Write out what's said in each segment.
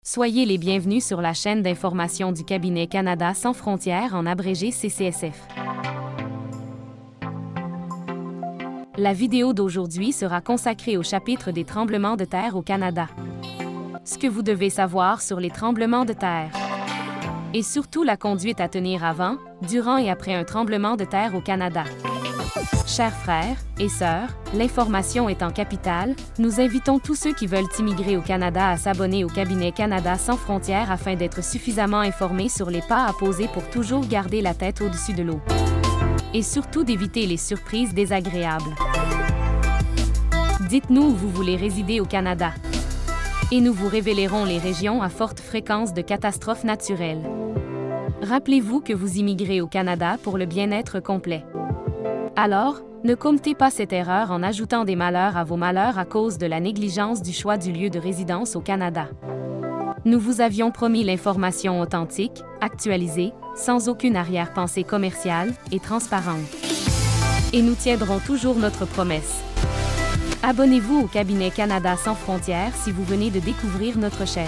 Soyez les bienvenus sur la chaîne d'information du cabinet Canada sans frontières en abrégé CCSF. La vidéo d'aujourd'hui sera consacrée au chapitre des tremblements de terre au Canada. Ce que vous devez savoir sur les tremblements de terre. Et surtout la conduite à tenir avant, durant et après un tremblement de terre au Canada. Chers frères et sœurs, l'information étant capitale, nous invitons tous ceux qui veulent immigrer au Canada à s'abonner au cabinet Canada sans frontières afin d'être suffisamment informés sur les pas à poser pour toujours garder la tête au-dessus de l'eau. Et surtout d'éviter les surprises désagréables. Dites-nous où vous voulez résider au Canada. Et nous vous révélerons les régions à forte fréquence de catastrophes naturelles. Rappelez-vous que vous immigrez au Canada pour le bien-être complet. Alors, ne commettez pas cette erreur en ajoutant des malheurs à vos malheurs à cause de la négligence du choix du lieu de résidence au Canada. Nous vous avions promis l'information authentique, actualisée, sans aucune arrière-pensée commerciale et transparente. Et nous tiendrons toujours notre promesse. Abonnez-vous au cabinet Canada sans frontières si vous venez de découvrir notre chaîne.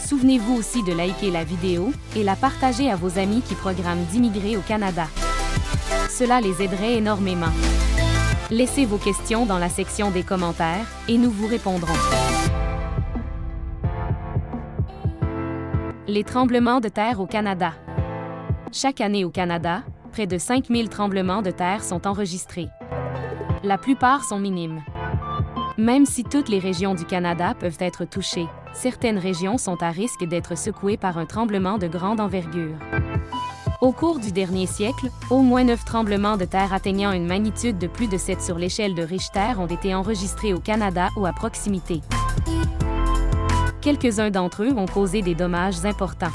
Souvenez-vous aussi de liker la vidéo et la partager à vos amis qui programment d'immigrer au Canada. Cela les aiderait énormément. Laissez vos questions dans la section des commentaires et nous vous répondrons. Les tremblements de terre au Canada. Chaque année au Canada, près de 5000 tremblements de terre sont enregistrés. La plupart sont minimes. Même si toutes les régions du Canada peuvent être touchées, certaines régions sont à risque d'être secouées par un tremblement de grande envergure. Au cours du dernier siècle, au moins 9 tremblements de terre atteignant une magnitude de plus de 7 sur l'échelle de Richter ont été enregistrés au Canada ou à proximité. Quelques-uns d'entre eux ont causé des dommages importants.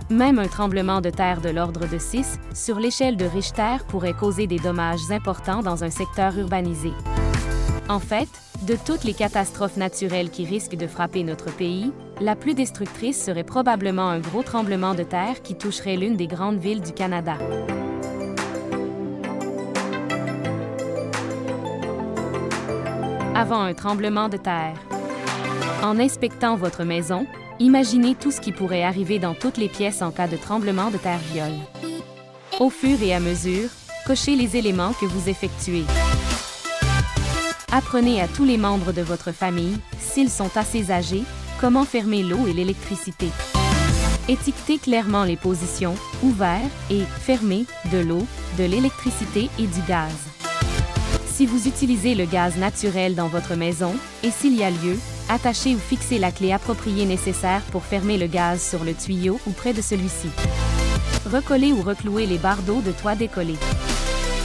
Même un tremblement de terre de l'ordre de 6 sur l'échelle de Richter pourrait causer des dommages importants dans un secteur urbanisé. En fait, de toutes les catastrophes naturelles qui risquent de frapper notre pays, la plus destructrice serait probablement un gros tremblement de terre qui toucherait l'une des grandes villes du Canada. Avant un tremblement de terre. En inspectant votre maison, imaginez tout ce qui pourrait arriver dans toutes les pièces en cas de tremblement de terre viol. Au fur et à mesure, cochez les éléments que vous effectuez. Apprenez à tous les membres de votre famille, s'ils sont assez âgés, comment fermer l'eau et l'électricité. Étiquetez clairement les positions, ouvert et fermé, de l'eau, de l'électricité et du gaz. Si vous utilisez le gaz naturel dans votre maison, et s'il y a lieu, attachez ou fixez la clé appropriée nécessaire pour fermer le gaz sur le tuyau ou près de celui-ci. Recollez ou reclouez les bardeaux de toit décollés.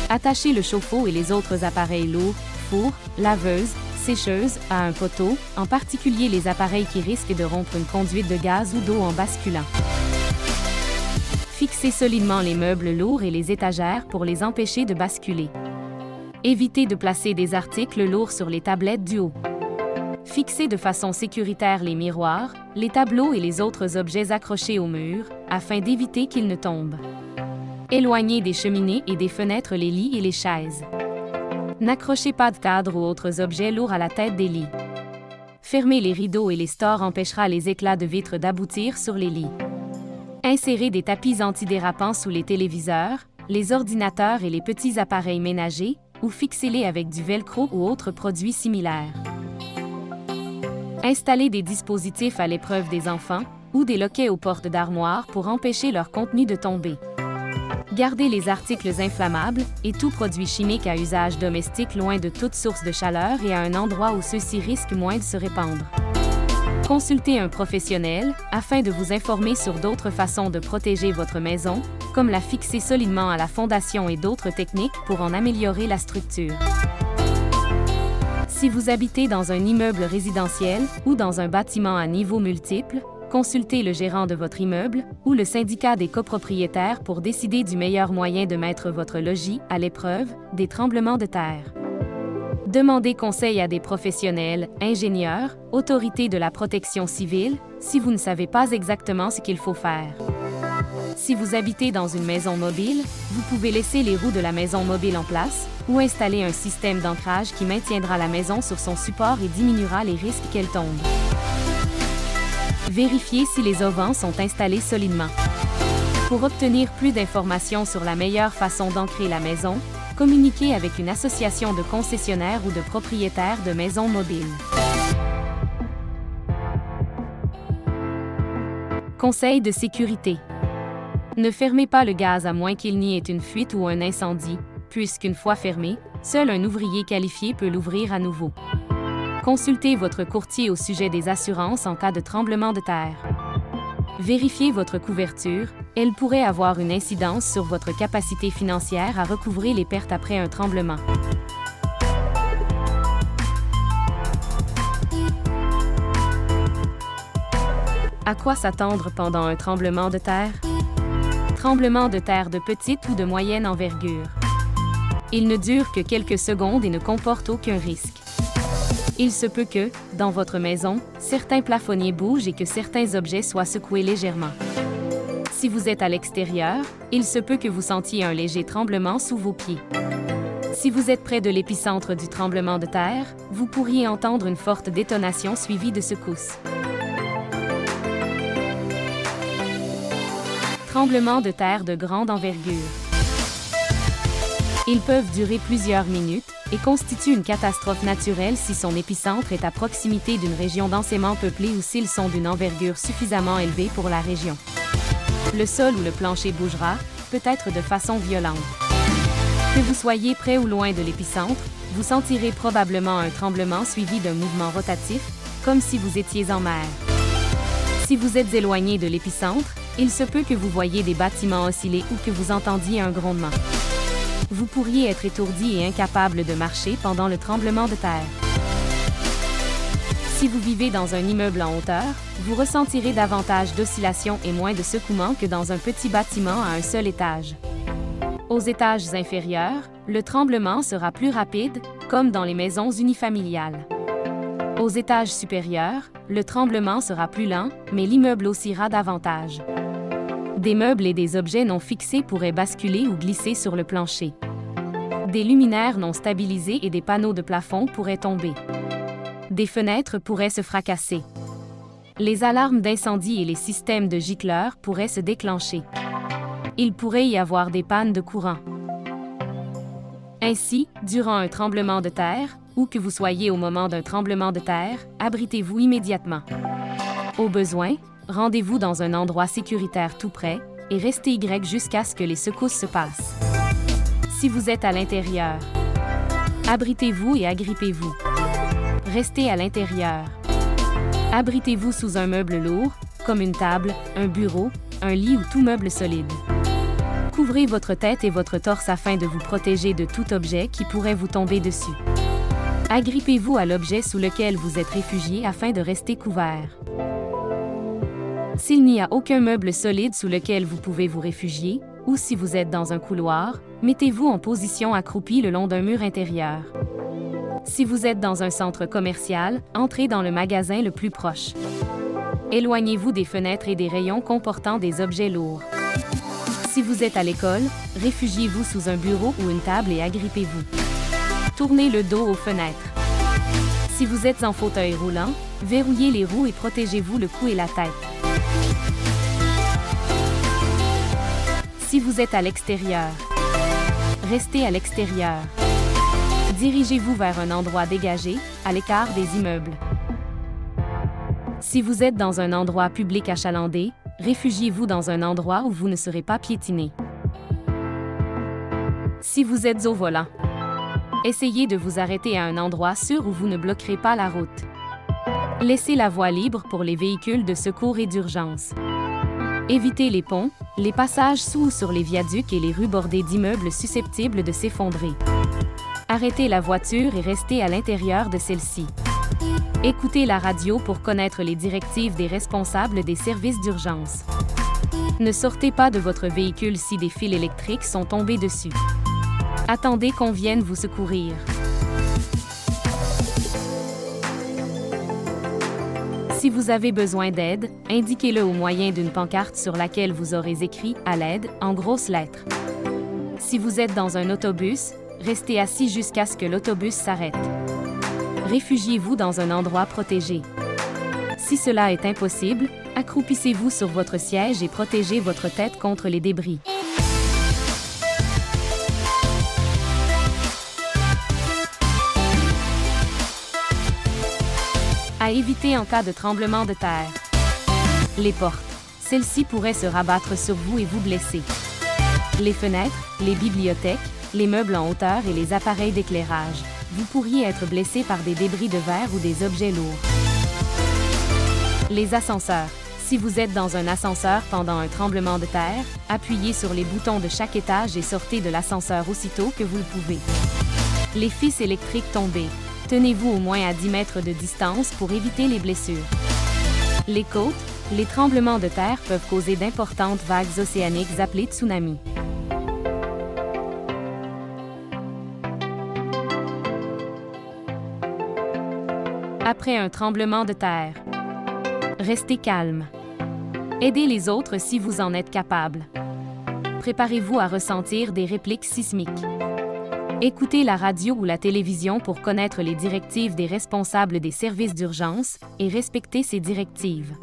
Attachez le chauffe-eau et les autres appareils lourds, four, laveuse, sécheuse, à un poteau, en particulier les appareils qui risquent de rompre une conduite de gaz ou d'eau en basculant. Fixez solidement les meubles lourds et les étagères pour les empêcher de basculer. Évitez de placer des articles lourds sur les tablettes du haut. Fixez de façon sécuritaire les miroirs, les tableaux et les autres objets accrochés au mur, afin d'éviter qu'ils ne tombent. Éloignez des cheminées et des fenêtres les lits et les chaises. N'accrochez pas de cadres ou autres objets lourds à la tête des lits. Fermer les rideaux et les stores empêchera les éclats de vitres d'aboutir sur les lits. Insérez des tapis antidérapants sous les téléviseurs, les ordinateurs et les petits appareils ménagers, ou fixez-les avec du velcro ou autres produits similaires. Installez des dispositifs à l'épreuve des enfants, ou des loquets aux portes d'armoire pour empêcher leur contenu de tomber. Gardez les articles inflammables et tout produit chimique à usage domestique loin de toute source de chaleur et à un endroit où ceux-ci risquent moins de se répandre. Consultez un professionnel afin de vous informer sur d'autres façons de protéger votre maison, comme la fixer solidement à la fondation et d'autres techniques pour en améliorer la structure. Si vous habitez dans un immeuble résidentiel ou dans un bâtiment à niveaux multiples, consultez le gérant de votre immeuble ou le syndicat des copropriétaires pour décider du meilleur moyen de mettre votre logis à l'épreuve des tremblements de terre. Demandez conseil à des professionnels, ingénieurs, autorités de la protection civile, si vous ne savez pas exactement ce qu'il faut faire. Si vous habitez dans une maison mobile, vous pouvez laisser les roues de la maison mobile en place ou installer un système d'ancrage qui maintiendra la maison sur son support et diminuera les risques qu'elle tombe. Vérifiez si les auvents sont installés solidement. Pour obtenir plus d'informations sur la meilleure façon d'ancrer la maison, communiquez avec une association de concessionnaires ou de propriétaires de maisons mobiles. Conseil de sécurité. Ne fermez pas le gaz à moins qu'il n'y ait une fuite ou un incendie, puisqu'une fois fermé, seul un ouvrier qualifié peut l'ouvrir à nouveau. Consultez votre courtier au sujet des assurances en cas de tremblement de terre. Vérifiez votre couverture, elle pourrait avoir une incidence sur votre capacité financière à recouvrer les pertes après un tremblement. À quoi s'attendre pendant un tremblement de terre? Tremblement de terre de petite ou de moyenne envergure. Il ne dure que quelques secondes et ne comporte aucun risque. Il se peut que, dans votre maison, certains plafonniers bougent et que certains objets soient secoués légèrement. Si vous êtes à l'extérieur, il se peut que vous sentiez un léger tremblement sous vos pieds. Si vous êtes près de l'épicentre du tremblement de terre, vous pourriez entendre une forte détonation suivie de secousses. Tremblements de terre de grande envergure. Ils peuvent durer plusieurs minutes et constituent une catastrophe naturelle si son épicentre est à proximité d'une région densément peuplée ou s'ils sont d'une envergure suffisamment élevée pour la région. Le sol ou le plancher bougera, peut-être de façon violente. Que vous soyez près ou loin de l'épicentre, vous sentirez probablement un tremblement suivi d'un mouvement rotatif, comme si vous étiez en mer. Si vous êtes éloigné de l'épicentre, il se peut que vous voyiez des bâtiments osciller ou que vous entendiez un grondement. Vous pourriez être étourdi et incapable de marcher pendant le tremblement de terre. Si vous vivez dans un immeuble en hauteur, vous ressentirez davantage d'oscillations et moins de secouements que dans un petit bâtiment à un seul étage. Aux étages inférieurs, le tremblement sera plus rapide, comme dans les maisons unifamiliales. Aux étages supérieurs, le tremblement sera plus lent, mais l'immeuble oscillera davantage. Des meubles et des objets non fixés pourraient basculer ou glisser sur le plancher. Des luminaires non stabilisés et des panneaux de plafond pourraient tomber. Des fenêtres pourraient se fracasser. Les alarmes d'incendie et les systèmes de gicleurs pourraient se déclencher. Il pourrait y avoir des pannes de courant. Ainsi, durant un tremblement de terre, où que vous soyez au moment d'un tremblement de terre, abritez-vous immédiatement. Au besoin, rendez-vous dans un endroit sécuritaire tout près et restez Y jusqu'à ce que les secousses se passent. Si vous êtes à l'intérieur, abritez-vous et agrippez-vous. Restez à l'intérieur. Abritez-vous sous un meuble lourd, comme une table, un bureau, un lit ou tout meuble solide. Couvrez votre tête et votre torse afin de vous protéger de tout objet qui pourrait vous tomber dessus. Agrippez-vous à l'objet sous lequel vous êtes réfugié afin de rester couvert. S'il n'y a aucun meuble solide sous lequel vous pouvez vous réfugier, ou si vous êtes dans un couloir, mettez-vous en position accroupie le long d'un mur intérieur. Si vous êtes dans un centre commercial, entrez dans le magasin le plus proche. Éloignez-vous des fenêtres et des rayons comportant des objets lourds. Si vous êtes à l'école, réfugiez-vous sous un bureau ou une table et agrippez-vous. Tournez le dos aux fenêtres. Si vous êtes en fauteuil roulant, verrouillez les roues et protégez-vous le cou et la tête. Si vous êtes à l'extérieur, restez à l'extérieur. Dirigez-vous vers un endroit dégagé, à l'écart des immeubles. Si vous êtes dans un endroit public achalandé, réfugiez-vous dans un endroit où vous ne serez pas piétiné. Si vous êtes au volant, essayez de vous arrêter à un endroit sûr où vous ne bloquerez pas la route. Laissez la voie libre pour les véhicules de secours et d'urgence. Évitez les ponts, les passages sous ou sur les viaducs et les rues bordées d'immeubles susceptibles de s'effondrer. Arrêtez la voiture et restez à l'intérieur de celle-ci. Écoutez la radio pour connaître les directives des responsables des services d'urgence. Ne sortez pas de votre véhicule si des fils électriques sont tombés dessus. Attendez qu'on vienne vous secourir. Si vous avez besoin d'aide, indiquez-le au moyen d'une pancarte sur laquelle vous aurez écrit « À l'aide » en grosses lettres. Si vous êtes dans un autobus, restez assis jusqu'à ce que l'autobus s'arrête. Réfugiez-vous dans un endroit protégé. Si cela est impossible, accroupissez-vous sur votre siège et protégez votre tête contre les débris. À éviter en cas de tremblement de terre. Les portes. Celles-ci pourraient se rabattre sur vous et vous blesser. Les fenêtres, les bibliothèques, les meubles en hauteur et les appareils d'éclairage. Vous pourriez être blessé par des débris de verre ou des objets lourds. Les ascenseurs. Si vous êtes dans un ascenseur pendant un tremblement de terre, appuyez sur les boutons de chaque étage et sortez de l'ascenseur aussitôt que vous le pouvez. Les fils électriques tombés. Tenez-vous au moins à 10 mètres de distance pour éviter les blessures. Les côtes. Les tremblements de terre peuvent causer d'importantes vagues océaniques appelées tsunamis. Après un tremblement de terre, restez calme. Aidez les autres si vous en êtes capable. Préparez-vous à ressentir des répliques sismiques. Écoutez la radio ou la télévision pour connaître les directives des responsables des services d'urgence et respectez ces directives.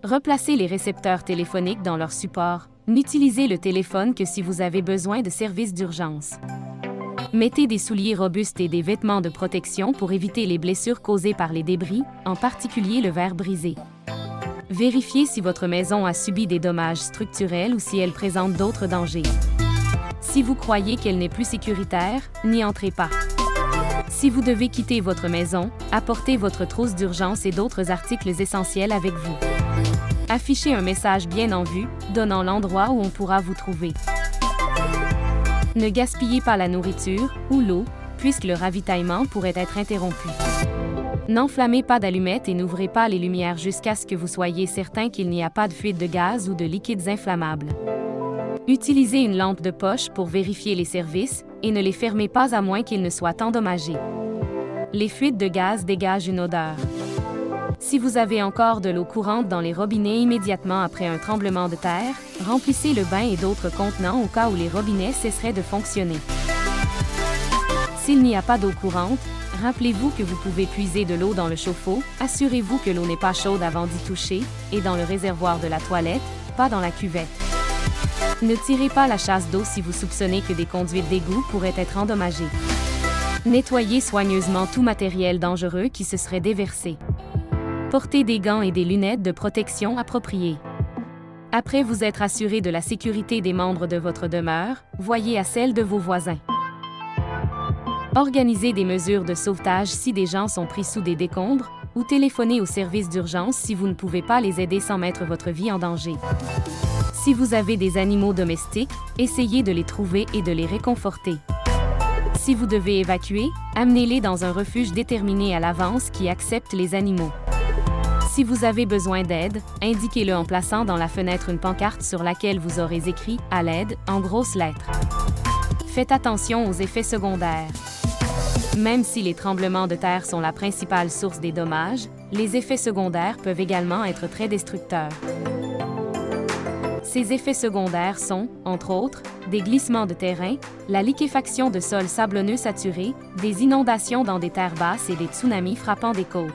Replacez les récepteurs téléphoniques dans leur support. N'utilisez le téléphone que si vous avez besoin de services d'urgence. Mettez des souliers robustes et des vêtements de protection pour éviter les blessures causées par les débris, en particulier le verre brisé. Vérifiez si votre maison a subi des dommages structurels ou si elle présente d'autres dangers. Si vous croyez qu'elle n'est plus sécuritaire, n'y entrez pas. Si vous devez quitter votre maison, apportez votre trousse d'urgence et d'autres articles essentiels avec vous. Affichez un message bien en vue, donnant l'endroit où on pourra vous trouver. Ne gaspillez pas la nourriture ou l'eau, puisque le ravitaillement pourrait être interrompu. N'enflammez pas d'allumettes et n'ouvrez pas les lumières jusqu'à ce que vous soyez certain qu'il n'y a pas de fuite de gaz ou de liquides inflammables. Utilisez une lampe de poche pour vérifier les services et ne les fermez pas à moins qu'ils ne soient endommagés. Les fuites de gaz dégagent une odeur. Si vous avez encore de l'eau courante dans les robinets immédiatement après un tremblement de terre, remplissez le bain et d'autres contenants au cas où les robinets cesseraient de fonctionner. S'il n'y a pas d'eau courante, rappelez-vous que vous pouvez puiser de l'eau dans le chauffe-eau, assurez-vous que l'eau n'est pas chaude avant d'y toucher, et dans le réservoir de la toilette, pas dans la cuvette. Ne tirez pas la chasse d'eau si vous soupçonnez que des conduites d'égout pourraient être endommagées. Nettoyez soigneusement tout matériel dangereux qui se serait déversé. Portez des gants et des lunettes de protection appropriées. Après vous être assuré de la sécurité des membres de votre demeure, voyez à celle de vos voisins. Organisez des mesures de sauvetage si des gens sont pris sous des décombres, ou téléphonez au service d'urgence si vous ne pouvez pas les aider sans mettre votre vie en danger. Si vous avez des animaux domestiques, essayez de les trouver et de les réconforter. Si vous devez évacuer, amenez-les dans un refuge déterminé à l'avance qui accepte les animaux. Si vous avez besoin d'aide, indiquez-le en plaçant dans la fenêtre une pancarte sur laquelle vous aurez écrit « À l'aide » en grosses lettres. Faites attention aux effets secondaires. Même si les tremblements de terre sont la principale source des dommages, les effets secondaires peuvent également être très destructeurs. Ces effets secondaires sont, entre autres, des glissements de terrain, la liquéfaction de sols sablonneux saturés, des inondations dans des terres basses et des tsunamis frappant des côtes.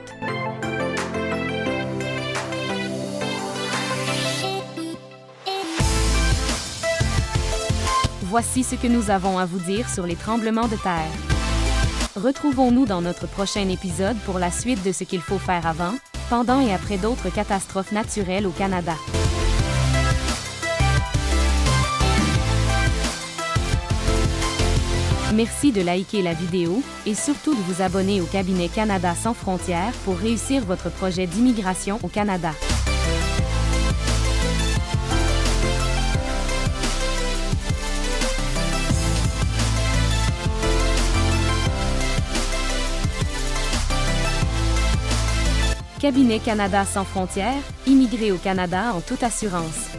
Voici ce que nous avons à vous dire sur les tremblements de terre. Retrouvons-nous dans notre prochain épisode pour la suite de ce qu'il faut faire avant, pendant et après d'autres catastrophes naturelles au Canada. Merci de liker la vidéo et surtout de vous abonner au cabinet Canada sans frontières pour réussir votre projet d'immigration au Canada. Cabinet Canada sans frontières, immigrer au Canada en toute assurance.